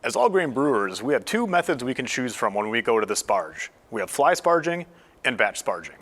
As all-grain brewers, we have two methods we can choose from when we go to the sparge. We have fly sparging and batch sparging.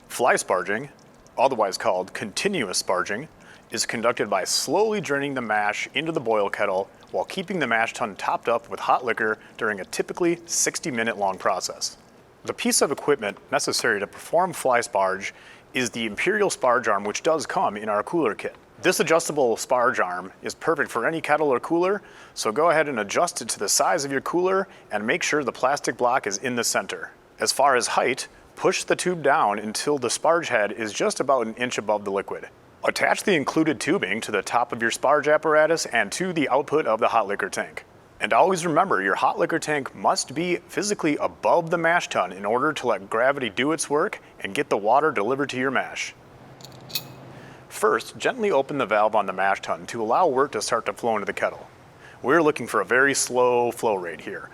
Fly sparging, otherwise called continuous sparging, is conducted by slowly draining the mash into the boil kettle while keeping the mash tun topped up with hot liquor during a typically 60-minute long process. The piece of equipment necessary to perform fly sparge is the Imperial Sparge arm, which does come in our cooler kit. This adjustable Sparge arm is perfect for any kettle or cooler, so go ahead and adjust it to the size of your cooler and make sure the plastic block is in the center. As far as height, push the tube down until the Sparge head is just about an inch above the liquid. Attach the included tubing to the top of your Sparge apparatus and to the output of the hot liquor tank. And always remember, your hot liquor tank must be physically above the mash tun in order to let gravity do its work and get the water delivered to your mash. First, gently open the valve on the mash tun to allow wort to start to flow into the kettle. We're looking for a very slow flow rate here.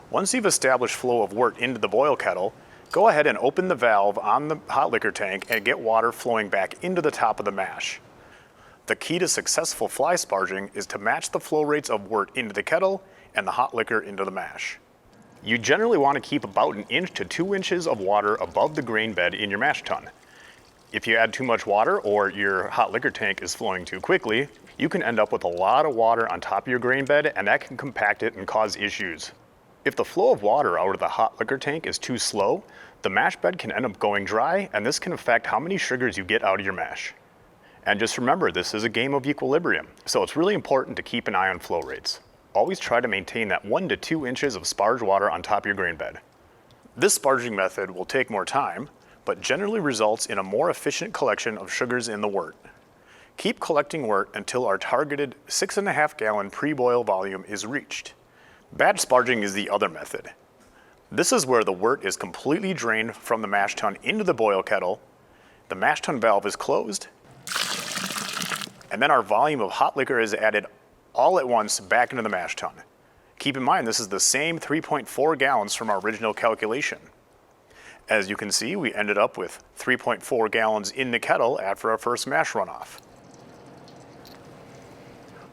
Once you've established flow of wort into the boil kettle, go ahead and open the valve on the hot liquor tank and get water flowing back into the top of the mash. The key to successful fly sparging is to match the flow rates of wort into the kettle and the hot liquor into the mash. You generally want to keep about 1 inch to 2 inches of water above the grain bed in your mash tun. If you add too much water or your hot liquor tank is flowing too quickly, you can end up with a lot of water on top of your grain bed, and that can compact it and cause issues. If the flow of water out of the hot liquor tank is too slow, the mash bed can end up going dry, and this can affect how many sugars you get out of your mash. And just remember, this is a game of equilibrium, so it's really important to keep an eye on flow rates. Always try to maintain that 1 to 2 inches of sparge water on top of your grain bed. This sparging method will take more time, but generally results in a more efficient collection of sugars in the wort. Keep collecting wort until our targeted 6.5 gallon pre-boil volume is reached. Batch sparging is the other method. This is where the wort is completely drained from the mash tun into the boil kettle, the mash tun valve is closed, and then our volume of hot liquor is added all at once back into the mash tun. Keep in mind, this is the same 3.4 gallons from our original calculation. As you can see, we ended up with 3.4 gallons in the kettle after our first mash runoff.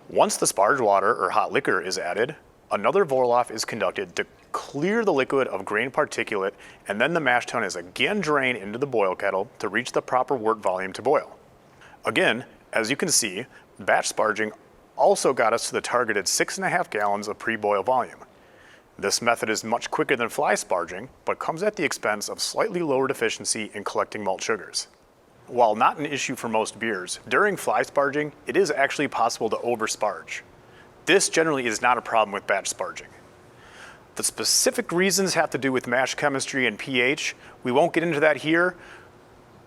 Once the sparge water or hot liquor is added, another boil-off is conducted to clear the liquid of grain particulate, and then the mash tun is again drained into the boil kettle to reach the proper wort volume to boil. Again, as you can see, batch sparging also got us to the targeted 6.5 gallons of pre-boil volume. This method is much quicker than fly sparging, but comes at the expense of slightly lowered efficiency in collecting malt sugars. While not an issue for most beers, during fly sparging, it is actually possible to over-sparge. This generally is not a problem with batch sparging. The specific reasons have to do with mash chemistry and pH. We won't get into that here,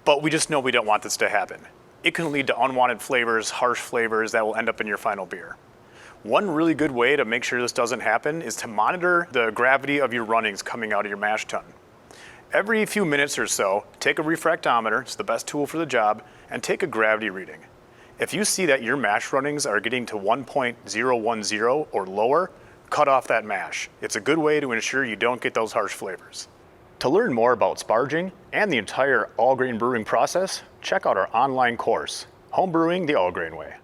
but we just know we don't want this to happen. It can lead to unwanted flavors, harsh flavors that will end up in your final beer. One really good way to make sure this doesn't happen is to monitor the gravity of your runnings coming out of your mash tun. Every few minutes or so, take a refractometer, it's the best tool for the job, and take a gravity reading. If you see that your mash runnings are getting to 1.010 or lower, cut off that mash. It's a good way to ensure you don't get those harsh flavors. To learn more about sparging and the entire all-grain brewing process, check out our online course, Homebrewing the All Grain Way.